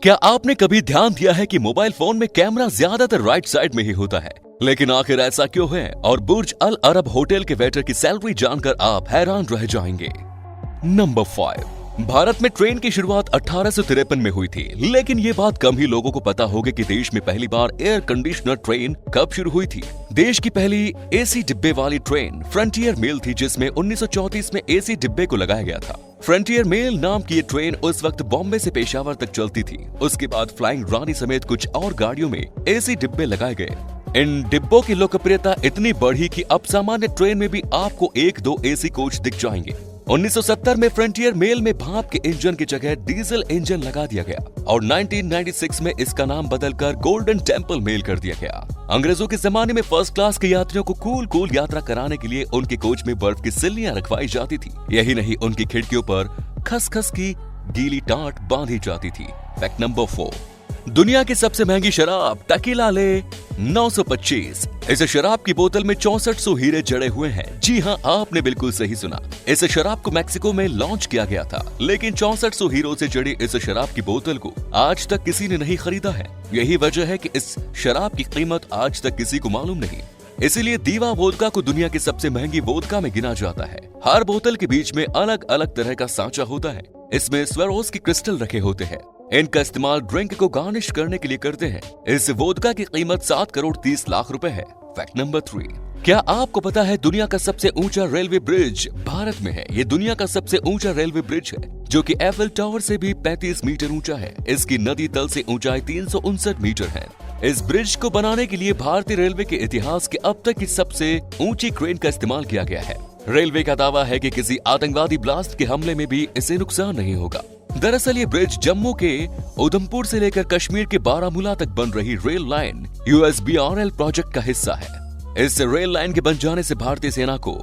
क्या आपने कभी ध्यान दिया है कि मोबाइल फोन में कैमरा ज्यादातर राइट साइड में ही होता है, लेकिन आखिर ऐसा क्यों है? और बुर्ज अल अरब होटल के वेटर की सैलरी जानकर आप हैरान रह जाएंगे। नंबर 5, भारत में ट्रेन की शुरुआत 1853 में हुई थी, लेकिन ये बात कम ही लोगों को पता होगी कि देश में पहली बार एयर कंडीशनर ट्रेन कब शुरू हुई थी। देश की पहली एसी डिब्बे वाली ट्रेन फ्रंटियर मेल थी, जिसमें 1934 में एसी डिब्बे को लगाया गया था। फ्रंटियर मेल नाम की ये ट्रेन उस वक्त बॉम्बे से पेशावर तक चलती थी। उसके बाद फ्लाइंग रानी समेत कुछ और गाड़ियों में एसी डिब्बे लगाए गए। इन डिब्बों की लोकप्रियता इतनी बढ़ी कि अब सामान्य ट्रेन में भी आपको 1-2 एसी कोच दिख जाएंगे। 1970 में फ्रंटियर मेल में भाप के इंजन की जगह डीजल इंजन लगा दिया गया और 1996 में इसका नाम बदलकर गोल्डन टेम्पल मेल कर दिया गया। अंग्रेजों के जमाने में फर्स्ट क्लास के यात्रियों को कूल यात्रा कराने के लिए उनके कोच में बर्फ की सिल्लियां रखवाई जाती थी। यही नहीं, उनकी खिड़कियों पर खसखस की गीली टाट बांधी जाती थी। फैक्ट नंबर 4, दुनिया की सबसे महंगी शराब टकीला ले 925। इस शराब की बोतल में 6400 हीरे जड़े हुए हैं। जी हाँ, आपने बिल्कुल सही सुना। इस शराब को मैक्सिको में लॉन्च किया गया था, लेकिन 6400 हीरो से जड़ी इस शराब की बोतल को आज तक किसी ने नहीं खरीदा है। यही वजह है कि इस शराब की कीमत आज तक किसी को मालूम नहीं। इसीलिए दीवा वोदका को दुनिया की सबसे महंगी वोदका में गिना जाता है। हर बोतल के बीच में अलग अलग तरह का सांचा होता है। इसमें स्वेरोस की क्रिस्टल रखे होते हैं। इनका इस्तेमाल ड्रिंक को गार्निश करने के लिए करते हैं। इस वोदका की कीमत 7 करोड़ 30 लाख रुपए है। फैक्ट नंबर 3, क्या आपको पता है दुनिया का सबसे ऊंचा रेलवे ब्रिज भारत में है? ये दुनिया का सबसे ऊंचा रेलवे ब्रिज है, जो कि एफिल टावर से भी 35 मीटर ऊंचा है। इसकी नदी तल से ऊंचाई 359 मीटर है। इस ब्रिज को बनाने के लिए भारतीय रेलवे के इतिहास के अब तक की सबसे ऊंची क्रेन का इस्तेमाल किया गया है। रेलवे का दावा है कि किसी आतंकवादी ब्लास्ट के हमले में भी इसे नुकसान नहीं होगा। दरअसल ये ब्रिज जम्मू के उधमपुर से लेकर कश्मीर के बारामूला तक बन रही रेल लाइन USBRL प्रोजेक्ट का हिस्सा है। इस रेल लाइन के बन जाने से भारतीय सेना को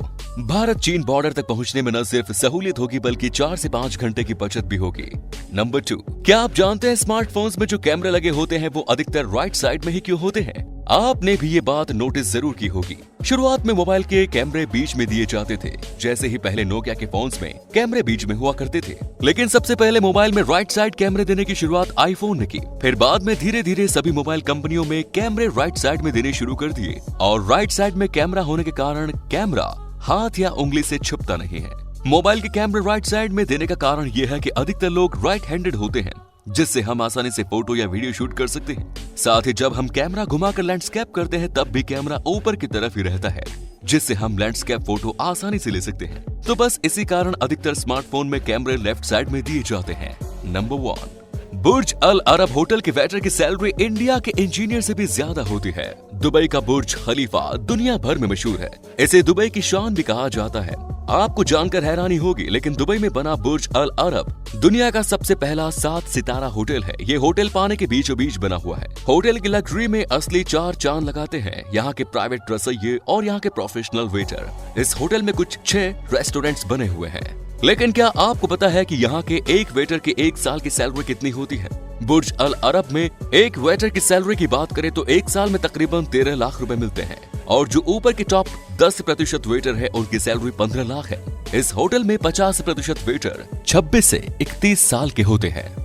भारत चीन बॉर्डर तक पहुंचने में न सिर्फ सहूलियत होगी, बल्कि 4 से 5 घंटे की बचत भी होगी। नंबर 2, क्या आप जानते हैं स्मार्टफोन्स में जो कैमरे लगे होते हैं वो अधिकतर राइट साइड में ही क्यों होते हैं? आपने भी ये बात नोटिस जरूर की होगी। शुरुआत में मोबाइल के कैमरे बीच में दिए जाते थे, जैसे ही पहले नोकिया के फोन्स में कैमरे बीच में हुआ करते थे। लेकिन सबसे पहले मोबाइल में राइट साइड कैमरे देने की शुरुआत आईफोन ने की। फिर बाद में धीरे धीरे सभी मोबाइल कंपनियों में कैमरे राइट साइड में देने शुरू कर दिए। और राइट साइड में कैमरा होने के कारण कैमरा हाथ या उंगली से छुपता नहीं है। मोबाइल के कैमरे राइट साइड में देने का कारण यह है कि अधिकतर लोग राइट हैंडेड होते हैं, जिससे हम आसानी से फोटो या वीडियो शूट कर सकते हैं। साथ ही जब हम कैमरा घुमाकर लैंडस्केप करते हैं तब भी कैमरा ऊपर की तरफ ही रहता है, जिससे हम लैंडस्केप फोटो आसानी से ले सकते हैं। तो बस इसी कारण अधिकतर स्मार्टफोन में कैमरे लेफ्ट साइड में दिए जाते हैं। नंबर 1, बुर्ज अल अरब होटल के वेटर की सैलरी इंडिया के इंजीनियर से भी ज्यादा होती है। दुबई का बुर्ज खलीफा दुनिया भर में मशहूर है। इसे दुबई की शान भी कहा जाता है। आपको जानकर हैरानी होगी, लेकिन दुबई में बना बुर्ज अल अरब दुनिया का सबसे पहला 7 सितारा होटल है। ये होटल पानी के बीचों बीच बना हुआ है। होटल की लग्जरी में असली 4 चांद लगाते हैं यहाँ के प्राइवेट रसोइये और यहाँ के प्रोफेशनल वेटर। इस होटल में कुछ 6 रेस्टोरेंट्स बने हुए हैं। लेकिन क्या आपको पता है कि यहाँ के एक वेटर की 1 साल की सैलरी कितनी होती है? बुर्ज अल अरब में एक वेटर की सैलरी की बात करें तो 1 साल में तकरीबन 13 लाख रुपए मिलते हैं। और जो ऊपर के टॉप 10% वेटर है, उनकी सैलरी 15 लाख है। इस होटल में 50% वेटर 26 से 31 साल के होते हैं।